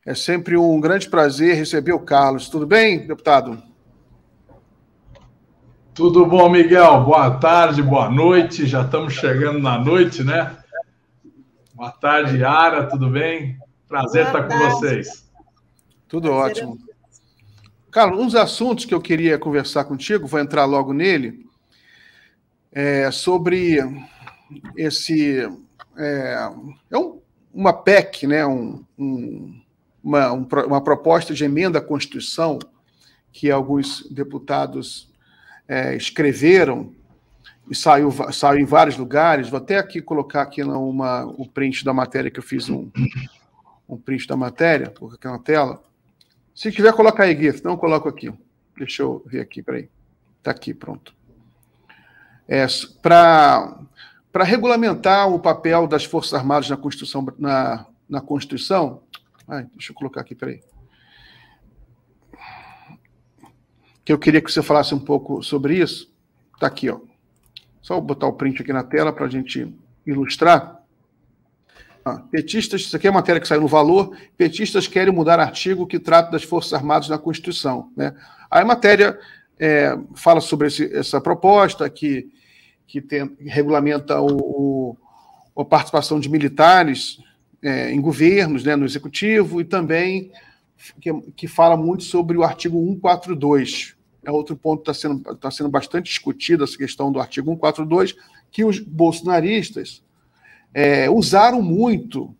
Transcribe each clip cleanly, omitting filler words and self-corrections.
É sempre um grande prazer receber o Carlos. Tudo bem, deputado? Tudo bom, Miguel? Boa tarde, boa noite. Já estamos chegando na noite, né? Boa tarde, Yara, tudo bem? Prazer estar com vocês. Tudo ótimo. Carlos, um dos assuntos que eu queria conversar contigo, vou entrar logo nele, é sobre uma PEC, né? Uma proposta de emenda à Constituição que alguns deputados escreveram e saiu em vários lugares. Vou até aqui colocar aqui o print da matéria, que eu fiz um print da matéria, vou colocar na tela. Se tiver, coloca aí, Gui, não coloco aqui. Deixa eu ver aqui, peraí. Está aqui, pronto. Para regulamentar o papel das Forças Armadas na Constituição, na Constituição. Deixa eu colocar aqui, peraí. Que eu queria que você falasse um pouco sobre isso. Está aqui, ó. Só vou botar o print aqui na tela para a gente ilustrar. Petistas, isso aqui é a matéria que saiu no Valor. Petistas querem mudar artigo que trata das Forças Armadas na Constituição, né? Aí a matéria fala sobre essa proposta que regulamenta a participação de militares em governos, né, no Executivo, e também que fala muito sobre o artigo 142. É outro ponto que está sendo bastante discutido, essa questão do artigo 142, que os bolsonaristas usaram muito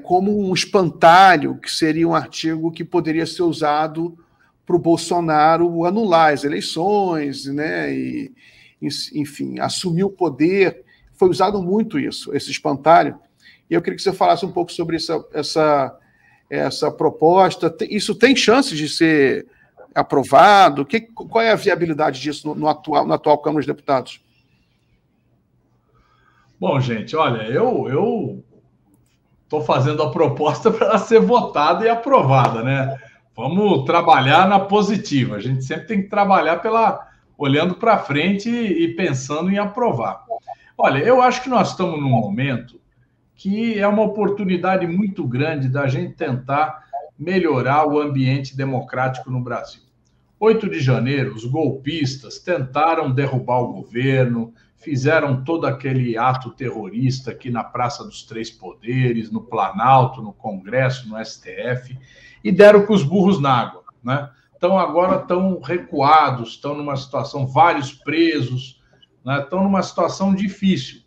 como um espantalho, que seria um artigo que poderia ser usado para o Bolsonaro anular as eleições, né, e, enfim, assumir o poder. Foi usado muito esse espantalho. E eu queria que você falasse um pouco sobre essa proposta. Isso tem chances de ser aprovado? Qual é a viabilidade disso na atual Câmara dos Deputados? Bom, gente, olha, eu estou fazendo a proposta para ela ser votada e aprovada, né? Vamos trabalhar na positiva. A gente sempre tem que trabalhar olhando para frente e pensando em aprovar. Olha, eu acho que nós estamos num momento que é uma oportunidade muito grande da gente tentar melhorar o ambiente democrático no Brasil. 8 de janeiro, os golpistas tentaram derrubar o governo, fizeram todo aquele ato terrorista aqui na Praça dos Três Poderes, no Planalto, no Congresso, no STF, e deram com os burros na água, né? Então, agora estão recuados, estão numa situação, vários presos, né? Estão numa situação difícil.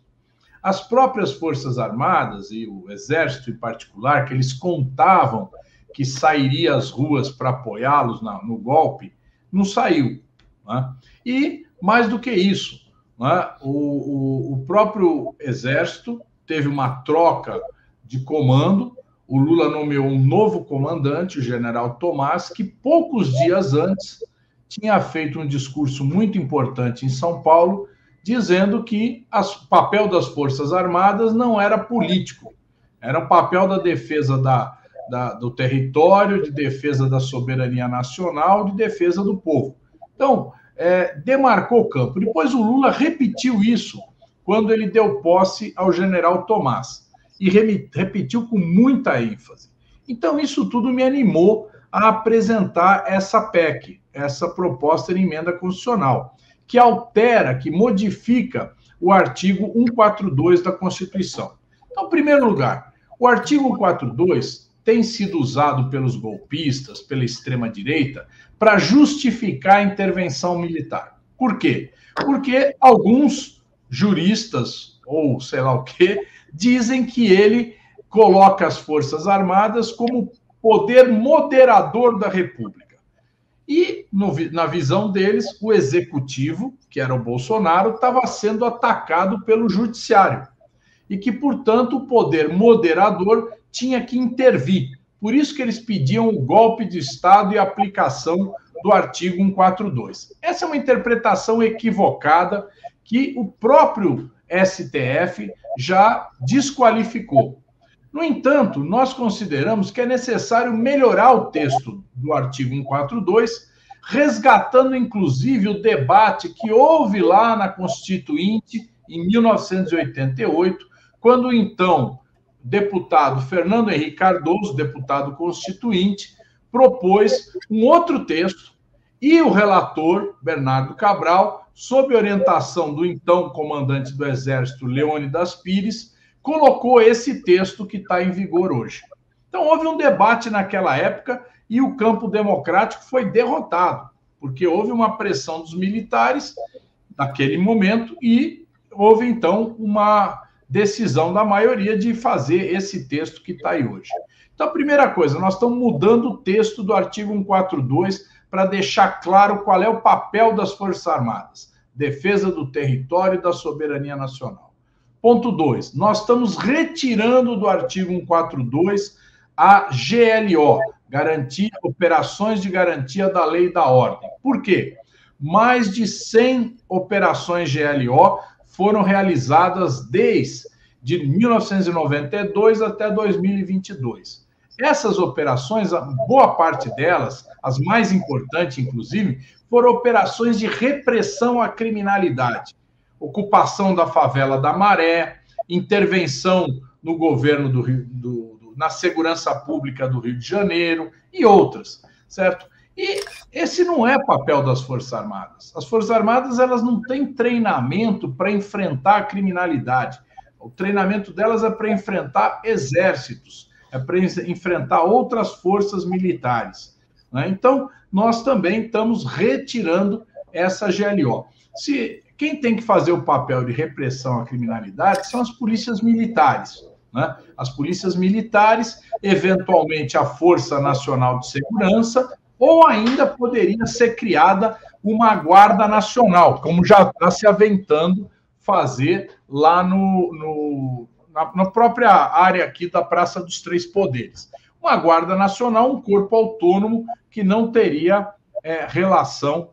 As próprias Forças Armadas e o Exército em particular, que eles contavam que sairia às ruas para apoiá-los no golpe, não saiu, né? E, mais do que isso, né? O próprio Exército teve uma troca de comando. O Lula nomeou um novo comandante, o general Tomás, que poucos dias antes tinha feito um discurso muito importante em São Paulo, dizendo que o papel das Forças Armadas não era político, era o papel da defesa do território, de defesa da soberania nacional, de defesa do povo. Então, demarcou o campo. Depois o Lula repetiu isso quando ele deu posse ao general Tomás, e repetiu com muita ênfase. Então, isso tudo me animou a apresentar essa PEC, essa proposta de emenda constitucional, que altera, que modifica o artigo 142 da Constituição. Então, em primeiro lugar, o artigo 142 tem sido usado pelos golpistas, pela extrema-direita, para justificar a intervenção militar. Por quê? Porque alguns juristas, ou sei lá o quê, dizem que ele coloca as Forças Armadas como poder moderador da República. E, na visão deles, o Executivo, que era o Bolsonaro, estava sendo atacado pelo Judiciário. E que, portanto, o poder moderador tinha que intervir. Por isso que eles pediam o golpe de Estado e a aplicação do artigo 142. Essa é uma interpretação equivocada que o próprio STF já desqualificou. No entanto, nós consideramos que é necessário melhorar o texto do artigo 142, resgatando, inclusive, o debate que houve lá na Constituinte, em 1988, quando, então, deputado Fernando Henrique Cardoso, deputado constituinte, propôs um outro texto e o relator, Bernardo Cabral, sob orientação do então comandante do Exército, Leônidas Pires, colocou esse texto que está em vigor hoje. Então, houve um debate naquela época e o campo democrático foi derrotado, porque houve uma pressão dos militares naquele momento e houve, então, uma decisão da maioria de fazer esse texto que está aí hoje. Então, a primeira coisa, nós estamos mudando o texto do artigo 142 para deixar claro qual é o papel das Forças Armadas, defesa do território e da soberania nacional. Ponto 2, nós estamos retirando do artigo 142 a GLO, Operações de Garantia da Lei e da Ordem. Por quê? Mais de 100 operações GLO foram realizadas desde 1992 até 2022. Essas operações, boa parte delas, as mais importantes, inclusive, foram operações de repressão à criminalidade. Ocupação da favela da Maré, intervenção no governo na segurança pública do Rio de Janeiro e outras, certo? E esse não é papel das Forças Armadas. As Forças Armadas, elas não têm treinamento para enfrentar a criminalidade. O treinamento delas é para enfrentar exércitos, é para enfrentar outras forças militares, né? Então, nós também estamos retirando essa GLO. Quem tem que fazer o papel de repressão à criminalidade são as polícias militares, né? As polícias militares, eventualmente a Força Nacional de Segurança, ou ainda poderia ser criada uma Guarda Nacional, como já está se aventando fazer lá na própria área aqui da Praça dos Três Poderes. Uma Guarda Nacional, um corpo autônomo que não teria relação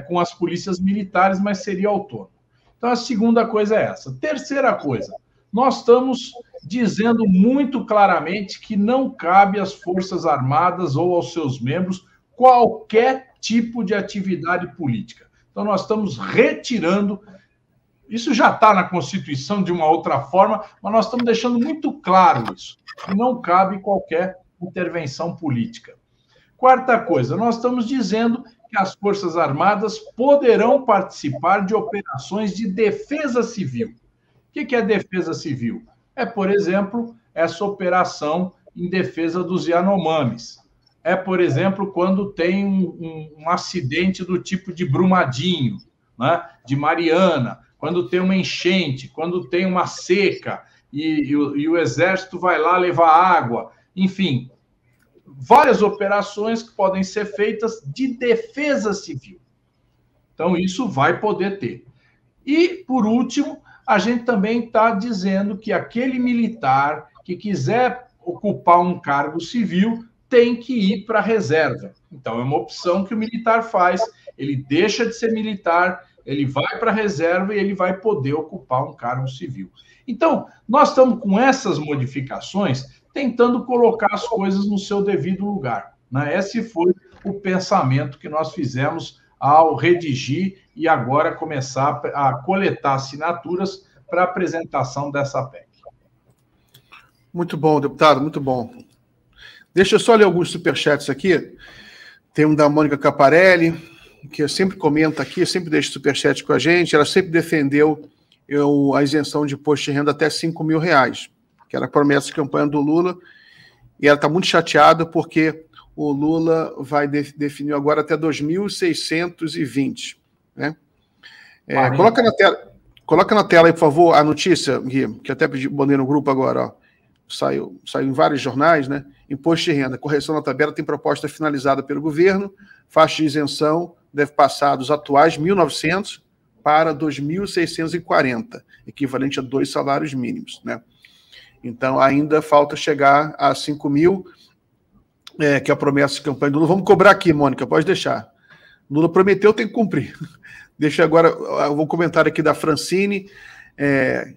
com as polícias militares, mas seria autônomo. Então, a segunda coisa é essa. Terceira coisa, nós estamos dizendo muito claramente que não cabe às Forças Armadas ou aos seus membros qualquer tipo de atividade política. Então, nós estamos retirando. Isso já está na Constituição de uma outra forma, mas nós estamos deixando muito claro isso, que não cabe qualquer intervenção política. Quarta coisa, nós estamos dizendo que as Forças Armadas poderão participar de operações de defesa civil. O que é defesa civil? É, por exemplo, essa operação em defesa dos Yanomamis. É, por exemplo, quando tem um acidente do tipo de Brumadinho, né, de Mariana, quando tem uma enchente, quando tem uma seca e o Exército vai lá levar água. Enfim, várias operações que podem ser feitas de defesa civil. Então, isso vai poder ter. E, por último, a gente também está dizendo que aquele militar que quiser ocupar um cargo civil tem que ir para a reserva. Então, é uma opção que o militar faz. Ele deixa de ser militar, ele vai para a reserva e ele vai poder ocupar um cargo civil. Então, nós estamos com essas modificações tentando colocar as coisas no seu devido lugar, né? Esse foi o pensamento que nós fizemos ao redigir e agora começar a coletar assinaturas para a apresentação dessa PEC. Muito bom, deputado, muito bom. Deixa eu só ler alguns superchats aqui. Tem um da Mônica Caparelli, que sempre comenta aqui, sempre deixa superchat com a gente. Ela sempre defendeu a isenção de imposto de renda até R$5.000, que era a promessa de campanha do Lula, e ela está muito chateada porque o Lula vai definir agora até 2.620, né? Coloca na tela aí, por favor, a notícia, Gui, que até mandei no grupo agora, ó. Saiu em vários jornais, né? Imposto de renda, correção na tabela tem proposta finalizada pelo governo, faixa de isenção deve passar dos atuais 1.900 para 2.640, equivalente a 2 salários mínimos, né? Então, ainda falta chegar a 5.000, que é a promessa de campanha do Lula. Vamos cobrar aqui, Mônica, pode deixar. Lula prometeu, tem que cumprir. Deixa agora, eu vou comentar aqui da Francine.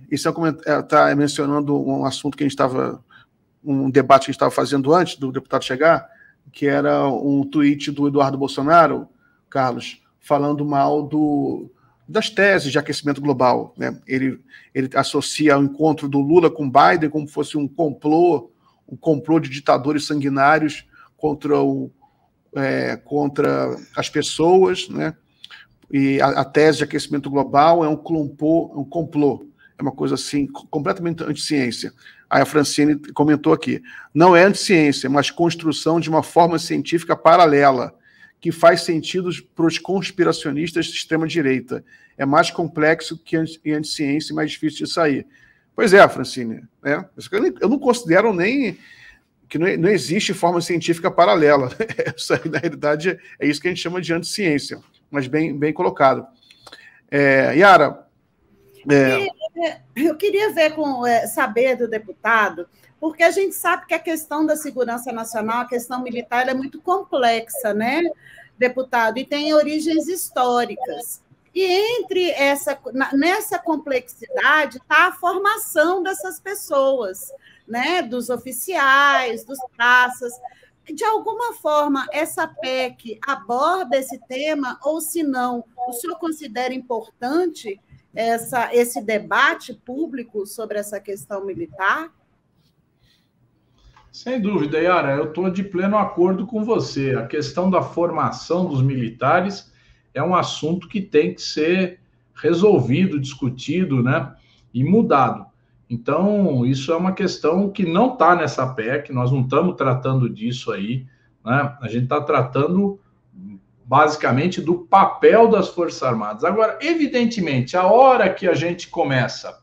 Isso está mencionando um assunto que a gente estava, um debate que a gente estava fazendo antes do deputado chegar, que era um tweet do Eduardo Bolsonaro, Carlos, falando mal das teses de aquecimento global, né? Ele associa o encontro do Lula com Biden como fosse um complô de ditadores sanguinários contra as pessoas, né? E a tese de aquecimento global é um complô, é uma coisa assim, completamente anti-ciência. Aí a Francine comentou aqui, não é anti-ciência, mas construção de uma forma científica paralela, que faz sentido para os conspiracionistas de extrema-direita. É mais complexo que anti-ciência e mais difícil de sair. Pois é, Francine, né? Eu não considero nem que não existe forma científica paralela. Isso aí, na realidade, é isso que a gente chama de anti-ciência, mas bem colocado. Yara... Eu queria saber do deputado, porque a gente sabe que a questão da segurança nacional, a questão militar, é muito complexa, né, deputado? E tem origens históricas. E nessa complexidade está a formação dessas pessoas, né, dos oficiais, dos praças. De alguma forma, essa PEC aborda esse tema, ou se não, o senhor considera importante esse debate público sobre essa questão militar? Sem dúvida, Yara, eu estou de pleno acordo com você. A questão da formação dos militares é um assunto que tem que ser resolvido, discutido, né, e mudado. Então, isso é uma questão que não está nessa PEC, nós não estamos tratando disso aí, né? A gente está tratando basicamente do papel das Forças Armadas. Agora, evidentemente, a hora que a gente começa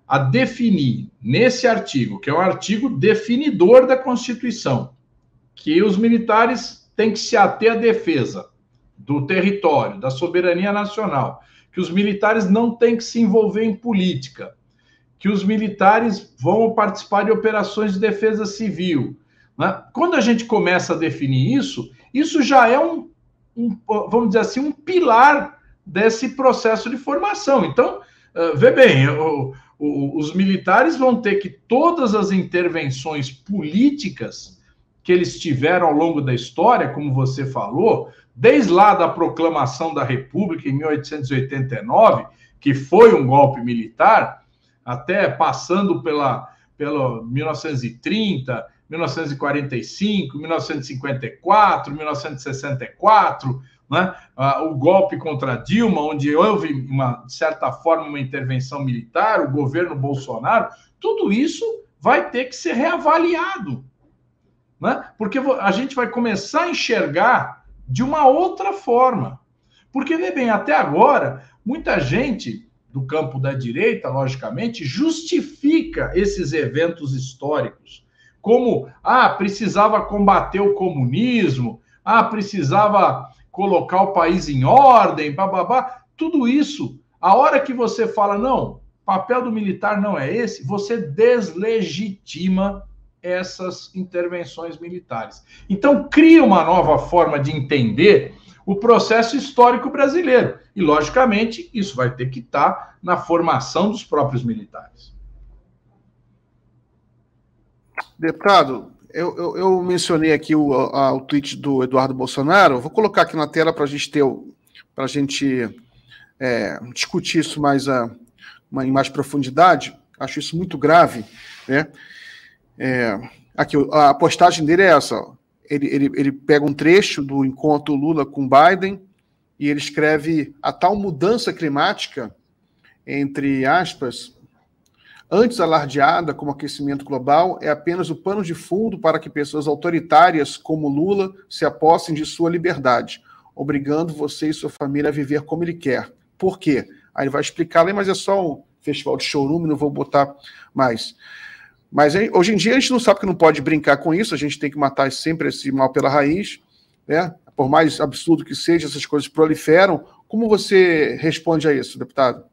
a definir nesse artigo, que é um artigo definidor da Constituição, que os militares têm que se ater à defesa do território, da soberania nacional, que os militares não têm que se envolver em política, que os militares vão participar de operações de defesa civil, né? Quando a gente começa a definir isso já é vamos dizer assim, um pilar desse processo de formação. Então, vê bem, os militares vão ter que todas as intervenções políticas que eles tiveram ao longo da história, como você falou, desde lá da proclamação da República em 1889, que foi um golpe militar, até passando pela 1930, 1945, 1954, 1964, né? O golpe contra Dilma, onde houve, de certa forma, uma intervenção militar, o governo Bolsonaro, tudo isso vai ter que ser reavaliado, né? Porque a gente vai começar a enxergar de uma outra forma. Porque, vê bem, até agora, muita gente do campo da direita, logicamente, justifica esses eventos históricos como, precisava combater o comunismo, precisava colocar o país em ordem, bababá. Tudo isso, a hora que você fala, não, o papel do militar não é esse, você deslegitima essas intervenções militares. Então, cria uma nova forma de entender o processo histórico brasileiro. E, logicamente, isso vai ter que estar na formação dos próprios militares. Deputado, eu mencionei aqui o tweet do Eduardo Bolsonaro. Vou colocar aqui na tela para a gente discutir isso em mais profundidade. Acho isso muito grave, né? Aqui, a postagem dele é essa. Ó. Ele pega um trecho do encontro Lula com Biden e ele escreve: a tal mudança climática, entre aspas, antes alardeada como aquecimento global, é apenas o pano de fundo para que pessoas autoritárias como Lula se apossem de sua liberdade, obrigando você e sua família a viver como ele quer. Por quê? Aí ele vai explicar, mas é só um festival de showroom, não vou botar mais. Mas hoje em dia a gente não sabe que não pode brincar com isso, a gente tem que matar sempre esse mal pela raiz, né? Por mais absurdo que seja, essas coisas proliferam. Como você responde a isso, deputado?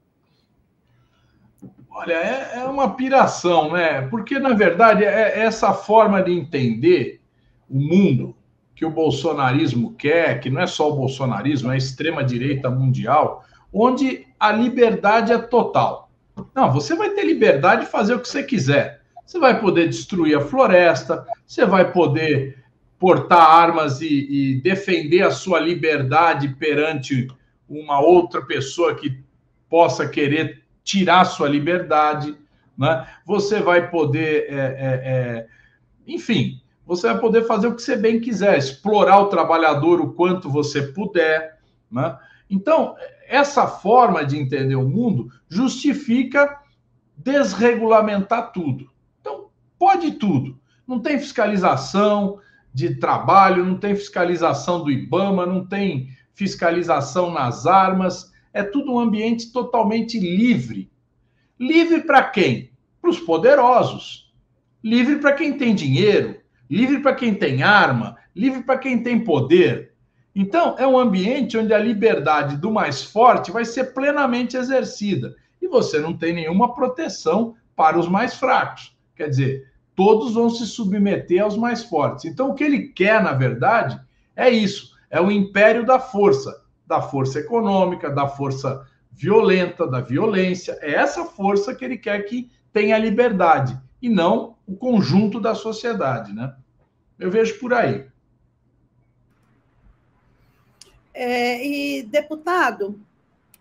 Olha, é uma piração, né? Porque, na verdade, é essa forma de entender o mundo que o bolsonarismo quer, que não é só o bolsonarismo, é a extrema-direita mundial, onde a liberdade é total. Não, você vai ter liberdade de fazer o que você quiser. Você vai poder destruir a floresta, você vai poder portar armas e defender a sua liberdade perante uma outra pessoa que possa querer tirar sua liberdade, né? Você vai poder, enfim, você vai poder fazer o que você bem quiser, explorar o trabalhador o quanto você puder, né? Então, essa forma de entender o mundo justifica desregulamentar tudo. Então, pode tudo. Não tem fiscalização de trabalho, não tem fiscalização do IBAMA, não tem fiscalização nas armas, é tudo um ambiente totalmente livre. Livre para quem? Para os poderosos. Livre para quem tem dinheiro, livre para quem tem arma, livre para quem tem poder. Então, é um ambiente onde a liberdade do mais forte vai ser plenamente exercida. E você não tem nenhuma proteção para os mais fracos. Quer dizer, todos vão se submeter aos mais fortes. Então, o que ele quer, na verdade, é isso. É o império da força econômica, da força violenta, da violência. É essa força que ele quer que tenha liberdade, e não o conjunto da sociedade, né? Eu vejo por aí. E, deputado,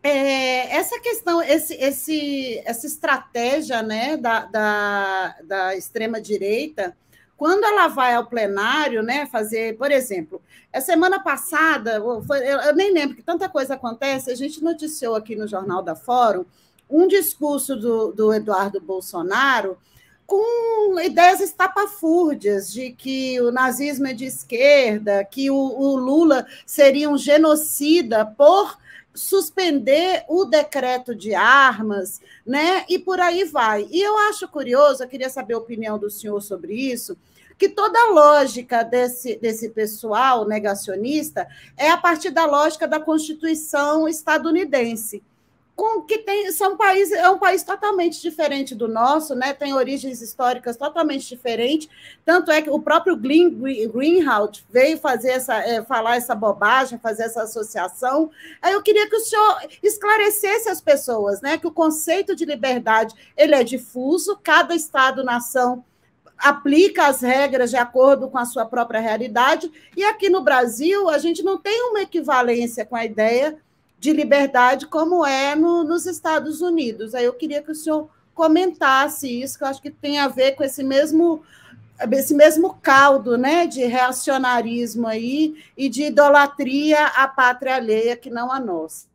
essa questão, essa estratégia, né, da extrema-direita, quando ela vai ao plenário, né, fazer, por exemplo, a semana passada, eu nem lembro que tanta coisa acontece, a gente noticiou aqui no Jornal da Fórum um discurso do Eduardo Bolsonaro com ideias estapafúrdias de que o nazismo é de esquerda, que o Lula seria um genocida por suspender o decreto de armas, né? E por aí vai. E eu acho curioso, eu queria saber a opinião do senhor sobre isso, que toda a lógica desse pessoal negacionista é a partir da lógica da Constituição estadunidense, é um país totalmente diferente do nosso, né? Tem origens históricas totalmente diferentes, tanto é que o próprio Greenhalgh veio falar essa bobagem, fazer essa associação. Aí eu queria que o senhor esclarecesse as pessoas, né? Que o conceito de liberdade ele é difuso, cada Estado-nação aplica as regras de acordo com a sua própria realidade, e aqui no Brasil a gente não tem uma equivalência com a ideia de liberdade como é nos Estados Unidos. Aí eu queria que o senhor comentasse isso, que eu acho que tem a ver com esse mesmo caldo, né, de reacionarismo aí e de idolatria à pátria alheia, que não a nossa.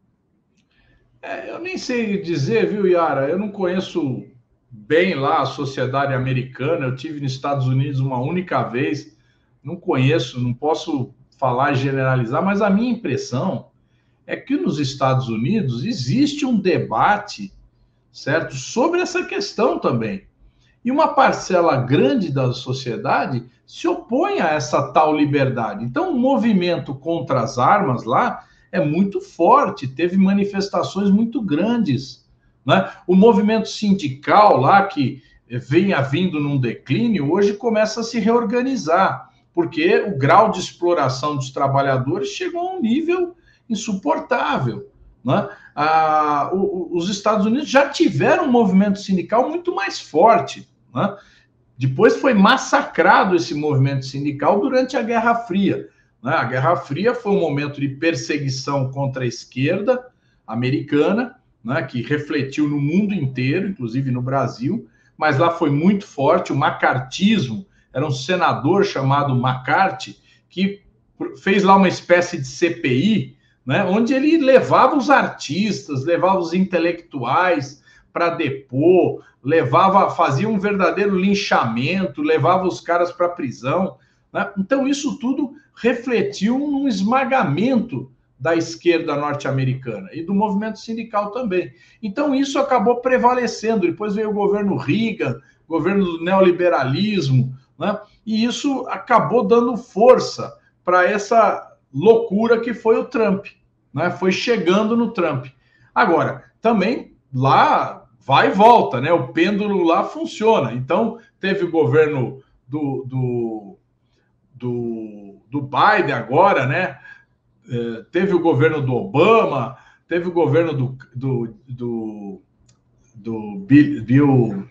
Eu nem sei dizer, viu, Yara? Eu não conheço bem lá a sociedade americana, eu tive nos Estados Unidos uma única vez, não conheço, não posso falar e generalizar, mas a minha impressão é que nos Estados Unidos existe um debate, certo, sobre essa questão também. E uma parcela grande da sociedade se opõe a essa tal liberdade. Então, o movimento contra as armas lá é muito forte, teve manifestações muito grandes, né? O movimento sindical lá, que vinha vindo num declínio, hoje começa a se reorganizar, porque o grau de exploração dos trabalhadores chegou a um nível insuportável, né? Os Estados Unidos já tiveram um movimento sindical muito mais forte, né? Depois foi massacrado esse movimento sindical durante a Guerra Fria, né? A Guerra Fria foi um momento de perseguição contra a esquerda americana, né? Que refletiu no mundo inteiro, inclusive no Brasil, mas lá foi muito forte. O macartismo, era um senador chamado McCarthy, que fez lá uma espécie de CPI, né, onde ele levava os artistas, levava os intelectuais para depor, fazia um verdadeiro linchamento, levava os caras para a prisão, né? Então isso tudo refletiu num esmagamento da esquerda norte-americana e do movimento sindical também. Então isso acabou prevalecendo. Depois veio o governo Reagan, governo do neoliberalismo, né? E isso acabou dando força para essa loucura que foi o Trump, né? Foi chegando no Trump. Agora, também lá vai e volta, né? O pêndulo lá funciona. Então, teve o governo do Biden agora, né? Teve o governo do Obama, teve o governo do Bill...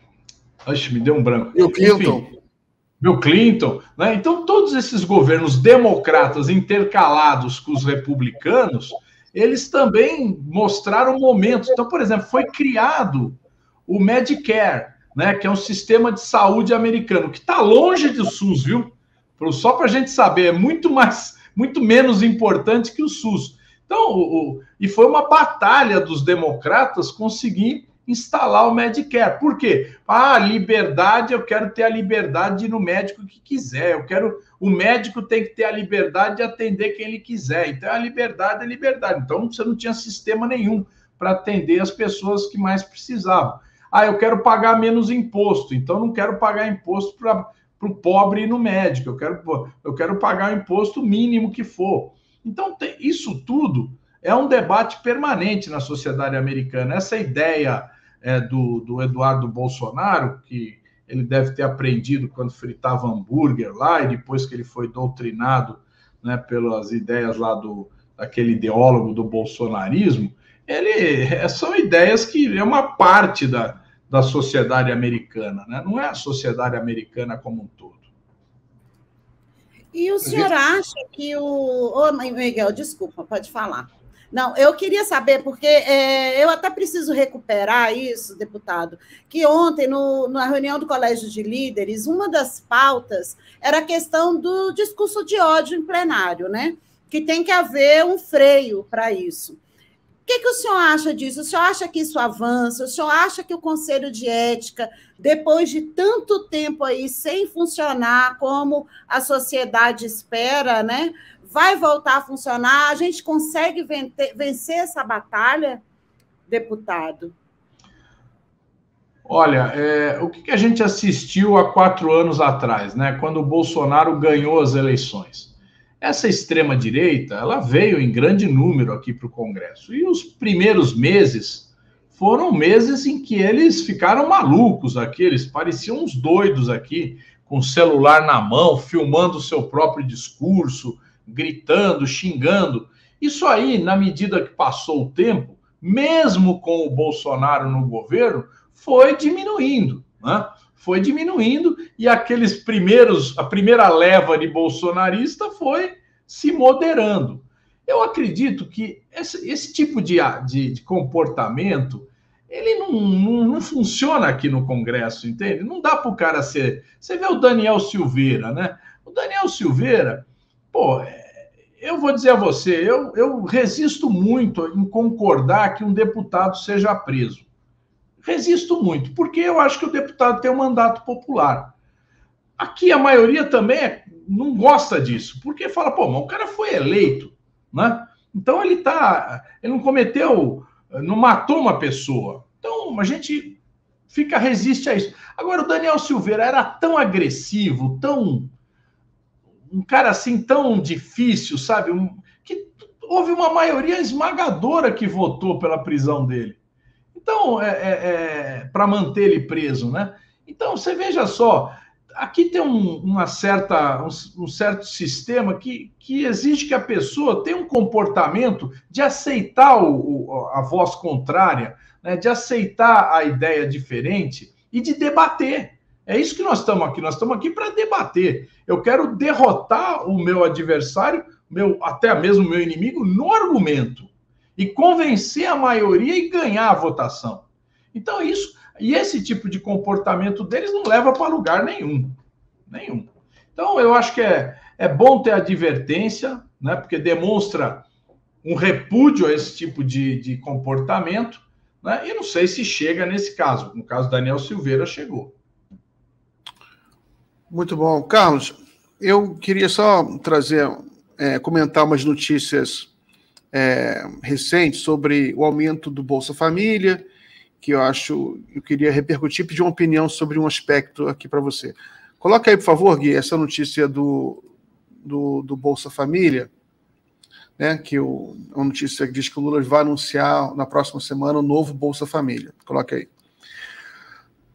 Acho, me deu um branco. Bill Clinton. Enfim, Bill Clinton, né? Então, todos esses governos democratas intercalados com os republicanos, eles também mostraram momentos. Então, por exemplo, foi criado o Medicare, né, que é um sistema de saúde americano, que está longe do SUS, viu? Só para a gente saber, é muito menos importante que o SUS. Então, e foi uma batalha dos democratas conseguir instalar o Medicare. Por quê? Liberdade, eu quero ter a liberdade de ir no médico que quiser. O médico tem que ter a liberdade de atender quem ele quiser. Então, a liberdade é liberdade. Então, você não tinha sistema nenhum para atender as pessoas que mais precisavam. Eu quero pagar menos imposto. Então, não quero pagar imposto para o pobre ir no médico. Eu quero pagar o imposto mínimo que for. Então, isso tudo é um debate permanente na sociedade americana. Essa ideia do Eduardo Bolsonaro, que ele deve ter aprendido quando fritava hambúrguer lá, e depois que ele foi doutrinado, né, pelas ideias lá daquele ideólogo do bolsonarismo, são ideias que é uma parte da sociedade americana, né? Não é a sociedade americana como um todo. E o senhor acha que Miguel, desculpa, pode falar. Não, eu queria saber, porque eu até preciso recuperar isso, deputado, que ontem, na reunião do Colégio de Líderes, uma das pautas era a questão do discurso de ódio em plenário, né? Que tem que haver um freio para isso. O que o senhor acha disso? O senhor acha que isso avança? O senhor acha que o Conselho de Ética, depois de tanto tempo aí sem funcionar como a sociedade espera, né, vai voltar a funcionar? A gente consegue vencer essa batalha, deputado? Olha, o que a gente assistiu há 4 anos atrás, né, quando o Bolsonaro ganhou as eleições? Essa extrema-direita, ela veio em grande número aqui para o Congresso. E os primeiros meses foram meses em que eles ficaram malucos aqui, eles pareciam uns doidos aqui, com o celular na mão, filmando o seu próprio discurso, gritando, xingando. Isso aí, na medida que passou o tempo, mesmo com o Bolsonaro no governo, foi diminuindo, né? Foi diminuindo, e a primeira leva de bolsonarista foi se moderando. Eu acredito que esse tipo de comportamento, ele não funciona aqui no Congresso, entende? Não dá para o cara ser... Você vê o Daniel Silveira, né? O Daniel Silveira, eu vou dizer a você, eu resisto muito em concordar que um deputado seja preso. Resisto muito, porque eu acho que o deputado tem um mandato popular. Aqui a maioria também não gosta disso, porque fala, mas o cara foi eleito, né? Então ele não matou uma pessoa. Então a gente resiste a isso. Agora o Daniel Silveira era tão agressivo, um cara assim tão difícil, sabe? Que houve uma maioria esmagadora que votou pela prisão dele. Então, para manter ele preso, né? Então, você veja só, aqui tem um certo sistema que exige que a pessoa tenha um comportamento de aceitar a voz contrária, né? De aceitar a ideia diferente e de debater. É isso que nós estamos aqui. Nós estamos aqui para debater. Eu quero derrotar o meu adversário, até mesmo o meu inimigo, no argumento. E convencer a maioria e ganhar a votação. Então, esse tipo de comportamento deles não leva para lugar nenhum. Então, eu acho que é bom ter advertência, né, porque demonstra um repúdio a esse tipo de comportamento, né, e não sei se chega nesse caso. No caso, Daniel Silveira chegou. Muito bom. Carlos, eu queria só comentar umas notícias recente sobre o aumento do Bolsa Família, que eu queria repercutir, pedir uma opinião sobre um aspecto aqui para você. Coloca aí, por favor, Gui, essa notícia do Bolsa Família, né, que uma notícia que diz que o Lula vai anunciar na próxima semana o novo Bolsa Família. Coloca aí.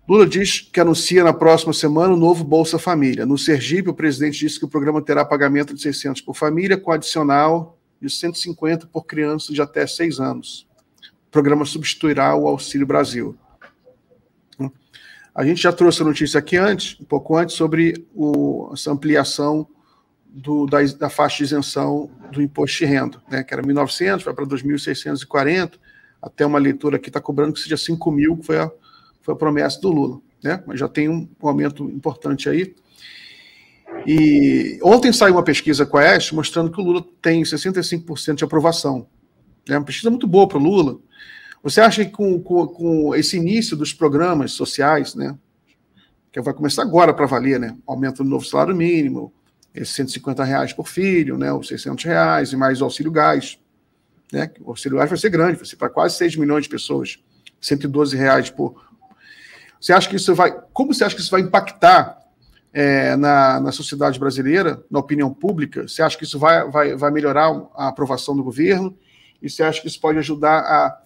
Lula diz que anuncia na próxima semana o novo Bolsa Família. No Sergipe, o presidente disse que o programa terá pagamento de 600 por família, com adicional de 150 por criança de até 6 anos. O programa substituirá o Auxílio Brasil. A gente já trouxe a notícia aqui um pouco antes, sobre essa ampliação da faixa de isenção do imposto de renda, né, que era 1.900, vai para 2.640, até uma leitura aqui está cobrando que seja 5.000, que foi a promessa do Lula, né, mas já tem um aumento importante aí. E ontem saiu uma pesquisa com a EST mostrando que o Lula tem 65% de aprovação. É uma pesquisa muito boa para o Lula. Você acha que com esse início dos programas sociais, né, que vai começar agora para valer, né, aumento do novo salário mínimo, esses R$150 por filho, né, os R$600 e mais o auxílio gás, né, o auxílio gás vai ser grande, vai ser para quase 6 milhões de pessoas, R$112 por... Você acha que isso vai... Como você acha que isso vai impactar na sociedade brasileira, na opinião pública? Você acha que isso vai melhorar a aprovação do governo? E você acha que isso pode ajudar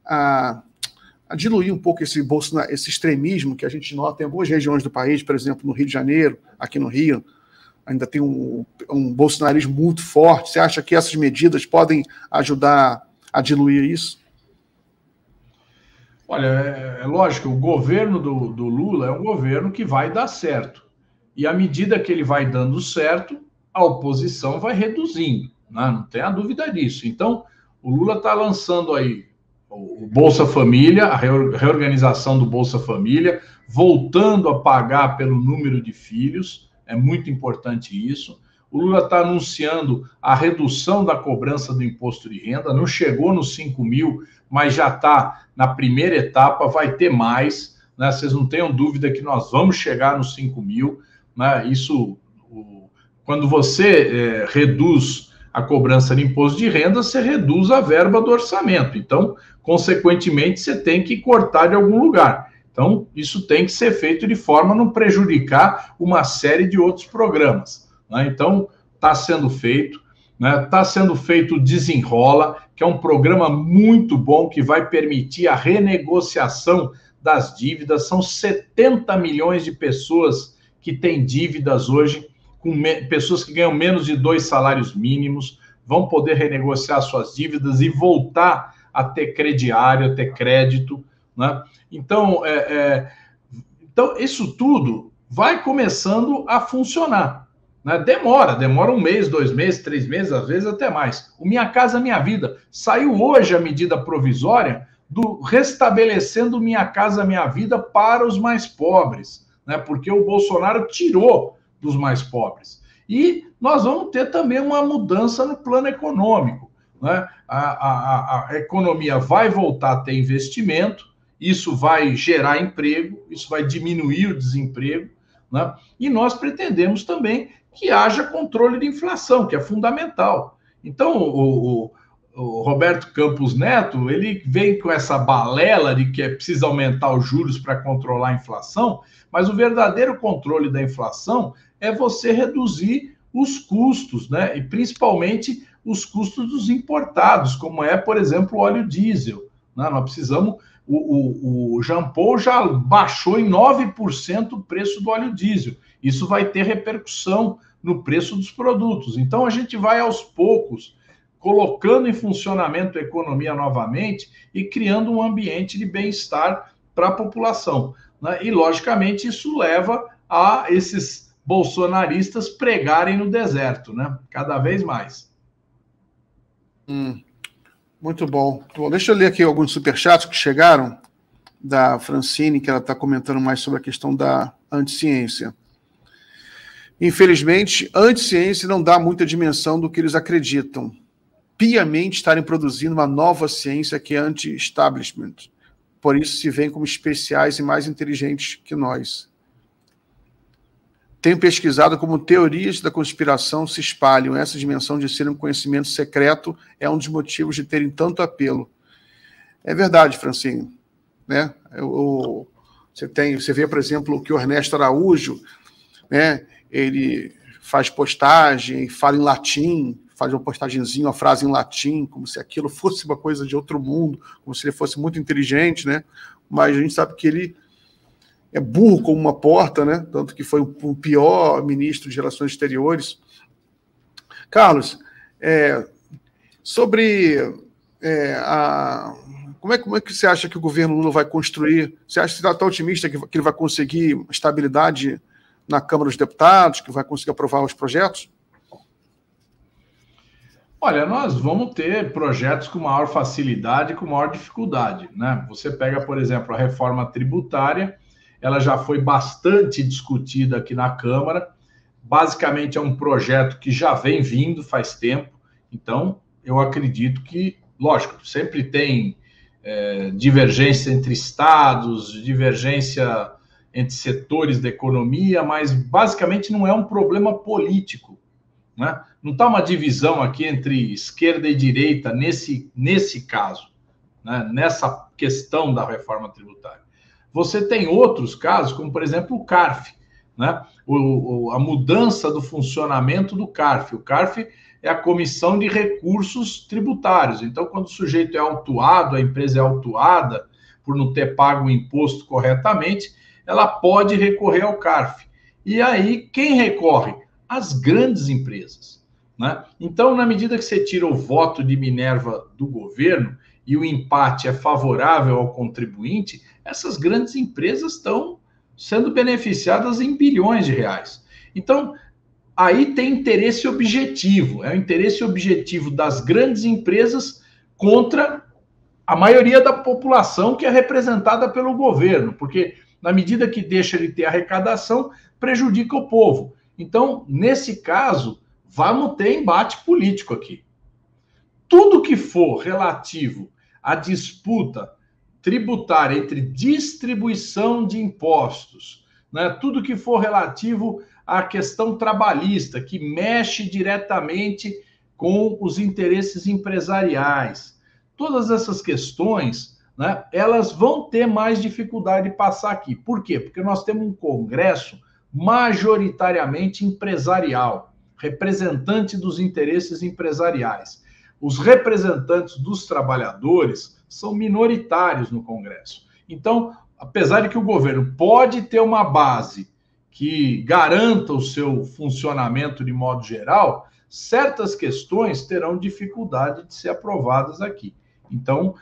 a diluir um pouco esse extremismo que a gente nota em algumas regiões do país, por exemplo, no Rio de Janeiro, aqui no Rio, ainda tem um bolsonarismo muito forte. Você acha que essas medidas podem ajudar a diluir isso? Olha, é lógico, o governo do Lula é um governo que vai dar certo. E à medida que ele vai dando certo, a oposição vai reduzindo, né? Não tem a dúvida disso. Então, o Lula está lançando aí o Bolsa Família, a reorganização do Bolsa Família, voltando a pagar pelo número de filhos, é muito importante isso. O Lula está anunciando a redução da cobrança do imposto de renda, não chegou nos 5.000, mas já está na primeira etapa, vai ter mais, né? Vocês não tenham dúvida que nós vamos chegar nos 5.000, né? Isso, quando você reduz a cobrança de imposto de renda, você reduz a verba do orçamento. Então, consequentemente, você tem que cortar de algum lugar. Então, isso tem que ser feito de forma a não prejudicar uma série de outros programas, né? Então, está sendo feito, né? Está sendo feito o Desenrola, que é um programa muito bom que vai permitir a renegociação das dívidas. São 70 milhões de pessoas que têm dívidas hoje, pessoas que ganham menos de 2 salários mínimos, vão poder renegociar suas dívidas e voltar a ter crediário, a ter crédito, né? Então, então, isso tudo vai começando a funcionar, né? Demora 1 mês, 2 meses, 3 meses, às vezes até mais. O Minha Casa Minha Vida, saiu hoje a medida provisória do restabelecendo Minha Casa Minha Vida para os mais pobres, né? Porque o Bolsonaro tirou dos mais pobres. E nós vamos ter também uma mudança no plano econômico, né? A economia vai voltar a ter investimento, isso vai gerar emprego, isso vai diminuir o desemprego, né? E nós pretendemos também que haja controle de inflação, que é fundamental. Então, o Roberto Campos Neto, ele vem com essa balela de que é preciso aumentar os juros para controlar a inflação, mas o verdadeiro controle da inflação é você reduzir os custos, né? E principalmente os custos dos importados, como é, por exemplo, o óleo diesel, né? Nós precisamos... O Jean Paul já baixou em 9% o preço do óleo diesel. Isso vai ter repercussão no preço dos produtos. Então, a gente vai, aos poucos, colocando em funcionamento a economia novamente e criando um ambiente de bem-estar para a população, né? E, logicamente, isso leva a esses bolsonaristas pregarem no deserto, né? Cada vez mais. Muito bom. Bom, deixa eu ler aqui alguns superchats que chegaram da Francine, que ela está comentando mais sobre a questão da anticiência. Infelizmente, a anticiência não dá muita dimensão do que eles acreditam. Piamente estarem produzindo uma nova ciência que é anti-establishment. Por isso se veem como especiais e mais inteligentes que nós. Tenho pesquisado como teorias da conspiração se espalham. Essa dimensão de ser um conhecimento secreto é um dos motivos de terem tanto apelo. É verdade, Francine, né? Você vê, por exemplo, que o Ernesto Araújo, né, ele faz postagem, fala em latim, faz uma postagenzinha, uma frase em latim, como se aquilo fosse uma coisa de outro mundo, como se ele fosse muito inteligente, né? Mas a gente sabe que ele é burro como uma porta, né? Tanto que foi o pior ministro de Relações Exteriores. Carlos, sobre como é que você acha que o governo Lula vai construir? Você acha que você está otimista que ele vai conseguir estabilidade na Câmara dos Deputados, que vai conseguir aprovar os projetos? Olha, nós vamos ter projetos com maior facilidade e com maior dificuldade, né? Você pega, por exemplo, a reforma tributária, ela já foi bastante discutida aqui na Câmara. Basicamente é um projeto que já vem vindo faz tempo, então eu acredito que, lógico, sempre tem divergência entre estados, divergência entre setores da economia, mas basicamente não é um problema político, né? Não está uma divisão aqui entre esquerda e direita nesse caso, né? Nessa questão da reforma tributária. Você tem outros casos, como, por exemplo, o CARF, né? A mudança do funcionamento do CARF. O CARF é a Comissão de Recursos Tributários. Então, quando o sujeito é autuado, a empresa é autuada por não ter pago o imposto corretamente, ela pode recorrer ao CARF. E aí, quem recorre? As grandes empresas, né? Então, na medida que você tira o voto de Minerva do governo e o empate é favorável ao contribuinte, essas grandes empresas estão sendo beneficiadas em bilhões de reais. Então, aí tem interesse objetivo, é o interesse objetivo das grandes empresas contra a maioria da população que é representada pelo governo, porque na medida que deixa de ter arrecadação, prejudica o povo. Então, nesse caso, vamos ter embate político aqui. Tudo que for relativo à disputa tributária entre distribuição de impostos, né? Tudo que for relativo à questão trabalhista, que mexe diretamente com os interesses empresariais. Todas essas questões, né, elas vão ter mais dificuldade de passar aqui. Por quê? Porque nós temos um Congresso majoritariamente empresarial, representante dos interesses empresariais. Os representantes dos trabalhadores são minoritários no Congresso. Então, apesar de que o governo pode ter uma base que garanta o seu funcionamento de modo geral, certas questões terão dificuldade de ser aprovadas aqui. Então,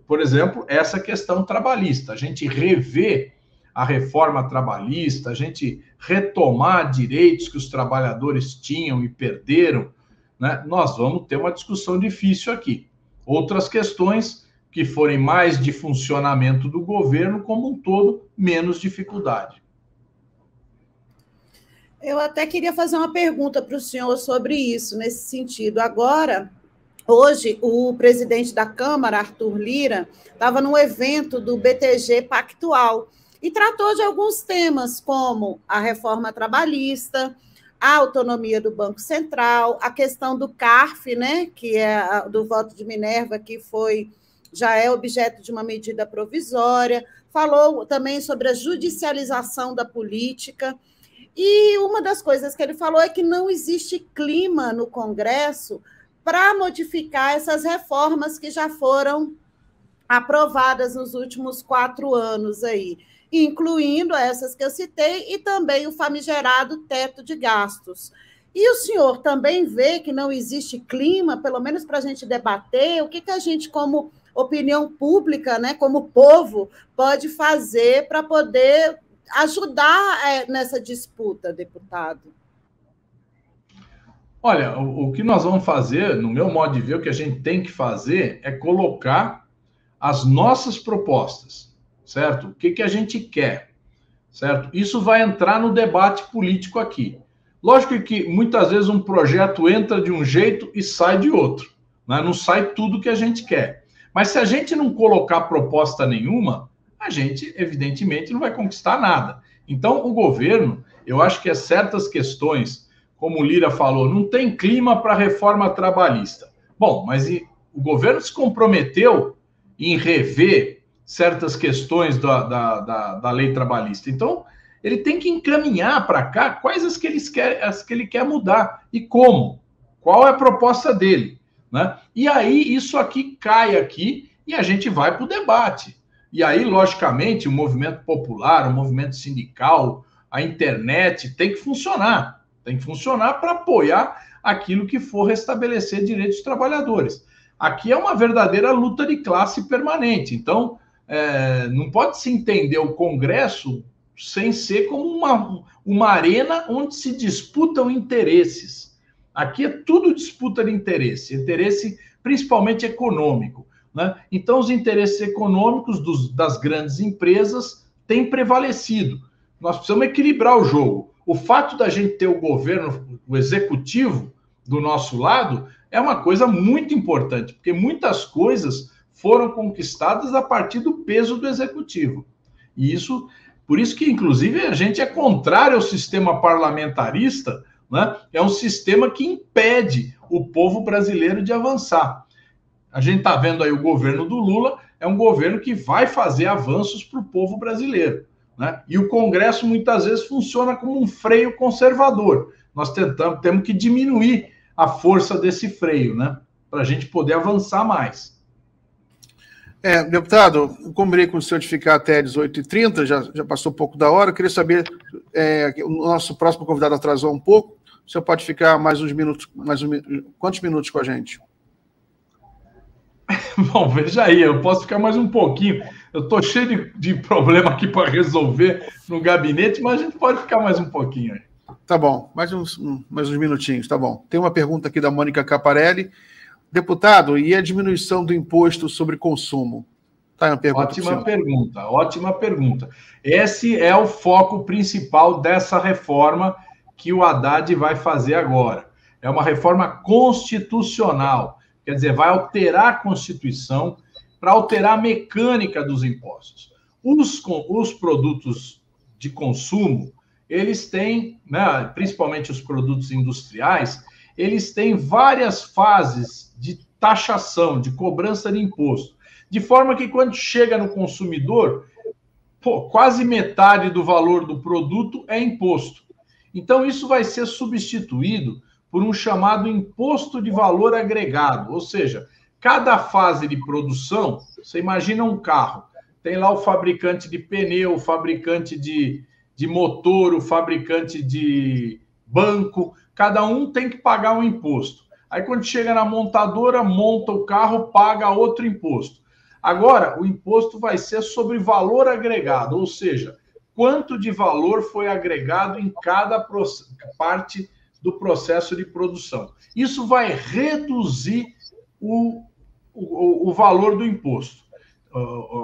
por exemplo, essa questão trabalhista, a gente rever a reforma trabalhista, a gente retomar direitos que os trabalhadores tinham e perderam, né? Nós vamos ter uma discussão difícil aqui. Outras questões que forem mais de funcionamento do governo como um todo, menos dificuldade. Eu até queria fazer uma pergunta para o senhor sobre isso, nesse sentido. Agora, hoje, o presidente da Câmara, Arthur Lira, estava num evento do BTG Pactual e tratou de alguns temas, como a reforma trabalhista, a autonomia do Banco Central, a questão do CARF, né, que é do voto de Minerva, que já é objeto de uma medida provisória, falou também sobre a judicialização da política. E uma das coisas que ele falou é que não existe clima no Congresso para modificar essas reformas que já foram aprovadas nos últimos 4 anos aí, incluindo essas que eu citei e também o famigerado teto de gastos. E o senhor também vê que não existe clima, pelo menos para a gente debater, o que a gente, como opinião pública, né, como povo, pode fazer para poder ajudar nessa disputa, deputado? Olha, o que nós vamos fazer, no meu modo de ver, o que a gente tem que fazer é colocar as nossas propostas, certo? O que a gente quer, certo? Isso vai entrar no debate político aqui. Lógico que muitas vezes um projeto entra de um jeito e sai de outro, né? Não sai tudo que a gente quer. Mas se a gente não colocar proposta nenhuma, a gente, evidentemente, não vai conquistar nada. Então, o governo, eu acho que certas questões, como o Lira falou, não tem clima para reforma trabalhista. Bom, mas o governo se comprometeu em rever certas questões da lei trabalhista. Então, ele tem que encaminhar para cá quais as que ele quer mudar e como. Qual é a proposta dele, né? E aí, isso aqui cai aqui e a gente vai para o debate. E aí, logicamente, o movimento popular, o movimento sindical, a internet tem que funcionar. Tem que funcionar para apoiar aquilo que for restabelecer direitos dos trabalhadores. Aqui é uma verdadeira luta de classe permanente. Então, não pode se entender o Congresso sem ser como uma arena onde se disputam interesses. Aqui é tudo disputa de interesse principalmente econômico, né? Então, os interesses econômicos das grandes empresas têm prevalecido. Nós precisamos equilibrar o jogo. O fato da gente ter o governo, o executivo do nosso lado, é uma coisa muito importante, porque muitas coisas foram conquistadas a partir do peso do executivo. E isso, por isso que, inclusive, a gente é contrário ao sistema parlamentarista, né? É um sistema que impede o povo brasileiro de avançar. A gente está vendo aí o governo do Lula, é um governo que vai fazer avanços para o povo brasileiro, né? E o Congresso muitas vezes funciona como um freio conservador. Nós temos que diminuir a força desse freio, né? Para a gente poder avançar mais. Deputado, eu combinei com o senhor de ficar até 18h30, já passou um pouco da hora. Eu queria saber, o nosso próximo convidado atrasou um pouco. O senhor pode ficar mais uns minutos, quantos minutos com a gente? Bom, veja aí, eu posso ficar mais um pouquinho. Eu estou cheio de problema aqui para resolver no gabinete, mas a gente pode ficar mais um pouquinho aí. Tá bom, mais uns minutinhos, tá bom. Tem uma pergunta aqui da Mônica Caparelli. Deputado, e a diminuição do imposto sobre consumo? Tá, uma pergunta. Ótima pergunta. Esse é o foco principal dessa reforma que o Haddad vai fazer agora. É uma reforma constitucional, quer dizer, vai alterar a Constituição para alterar a mecânica dos impostos. Os produtos de consumo, eles têm, né, principalmente os produtos industriais, eles têm várias fases de taxação, de cobrança de imposto, de forma que quando chega no consumidor, quase metade do valor do produto é imposto. Então, isso vai ser substituído por um chamado imposto de valor agregado, ou seja, cada fase de produção, você imagina um carro, tem lá o fabricante de pneu, o fabricante de motor, o fabricante de banco, cada um tem que pagar um imposto. Aí quando chega na montadora, monta o carro, paga outro imposto. Agora, o imposto vai ser sobre valor agregado, ou seja, quanto de valor foi agregado em cada parte do processo de produção. Isso vai reduzir o valor do imposto,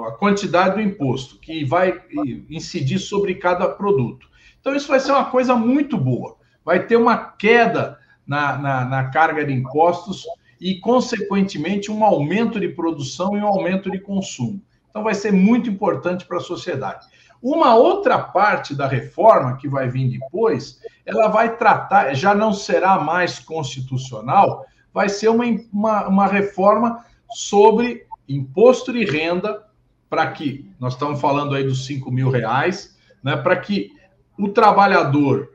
a quantidade do imposto, que vai incidir sobre cada produto. Então, isso vai ser uma coisa muito boa. Vai ter uma queda na carga de impostos e, consequentemente, um aumento de produção e um aumento de consumo. Então, vai ser muito importante para a sociedade. Uma outra parte da reforma que vai vir depois, ela vai tratar, já não será mais constitucional, vai ser uma reforma sobre imposto de renda, para que, nós estamos falando aí dos R$5.000, né, para que o trabalhador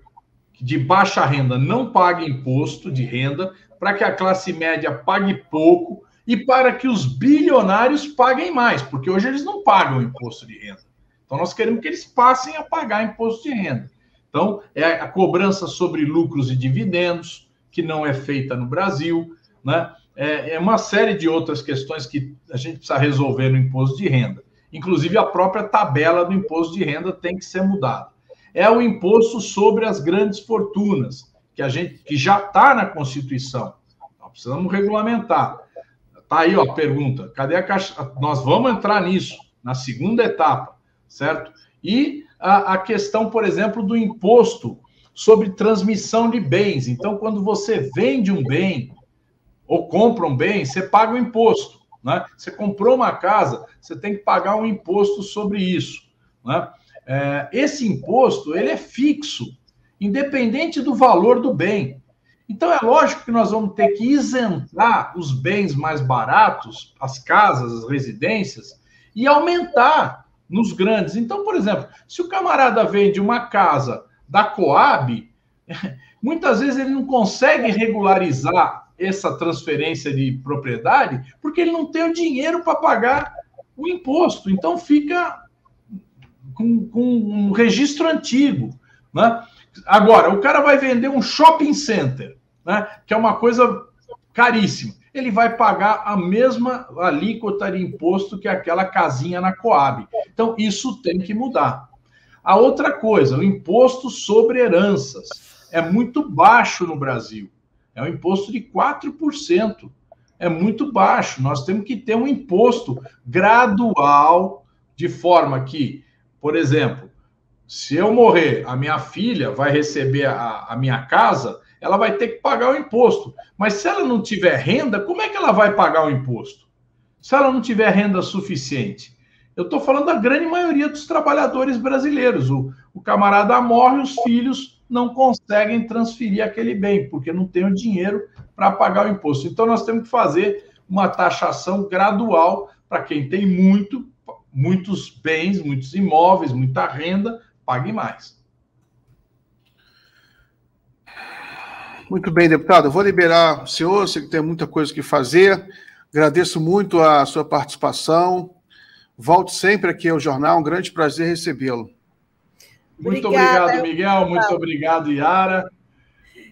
de baixa renda não pague imposto de renda, para que a classe média pague pouco e para que os bilionários paguem mais, porque hoje eles não pagam imposto de renda. Então, nós queremos que eles passem a pagar imposto de renda. Então, é a cobrança sobre lucros e dividendos, que não é feita no Brasil, né? É uma série de outras questões que a gente precisa resolver no imposto de renda. Inclusive, a própria tabela do imposto de renda tem que ser mudada. É o imposto sobre as grandes fortunas, que já está na Constituição. Nós precisamos regulamentar. Está aí, ó, a pergunta. Cadê a caixa? Nós vamos entrar nisso, na segunda etapa, certo? E a questão, por exemplo, do imposto sobre transmissão de bens. Então, quando você vende um bem ou compra um bem, você paga um imposto, né? Você comprou uma casa, você tem que pagar um imposto sobre isso, né? Esse imposto, ele é fixo, independente do valor do bem. Então, é lógico que nós vamos ter que isentar os bens mais baratos, as casas, as residências, e aumentar nos grandes. Então, por exemplo, se o camarada vende uma casa da Coab, muitas vezes ele não consegue regularizar essa transferência de propriedade porque ele não tem o dinheiro para pagar o imposto. Então, fica com um registro antigo, né? Agora, o cara vai vender um shopping center, né, que é uma coisa caríssima. Ele vai pagar a mesma alíquota de imposto que aquela casinha na Coab. Então, isso tem que mudar. A outra coisa, o imposto sobre heranças é muito baixo no Brasil. É um imposto de 4%. É muito baixo. Nós temos que ter um imposto gradual, de forma que, por exemplo, se eu morrer, a minha filha vai receber a minha casa, ela vai ter que pagar o imposto. Mas se ela não tiver renda, como é que ela vai pagar o imposto? Se ela não tiver renda suficiente? Eu estou falando da grande maioria dos trabalhadores brasileiros. O camarada morre, os filhos não conseguem transferir aquele bem, porque não tem o dinheiro para pagar o imposto. Então, nós temos que fazer uma taxação gradual para quem tem muitos bens, muitos imóveis, muita renda, pague mais. Muito bem, deputado. Eu vou liberar o senhor, sei que tem muita coisa que fazer. Agradeço muito a sua participação. Volte sempre aqui ao jornal, um grande prazer recebê-lo. Muito obrigado, Miguel. Muito obrigado, Yara.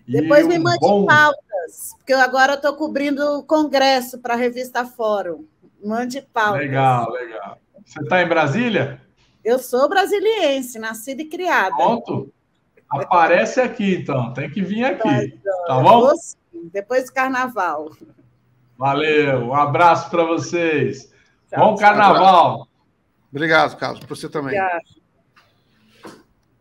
Depois me mande pautas, porque eu agora estou cobrindo o congresso para a revista Fórum. Mande pautas. Legal, legal. Você está em Brasília? Eu sou brasiliense, nascida e criada. Pronto. Aparece aqui, então. Tem que vir aqui. Tá bom? Depois do carnaval. Valeu. Um abraço para vocês. Tchau, Bom carnaval. Obrigado, Carlos. Para você também. Obrigada.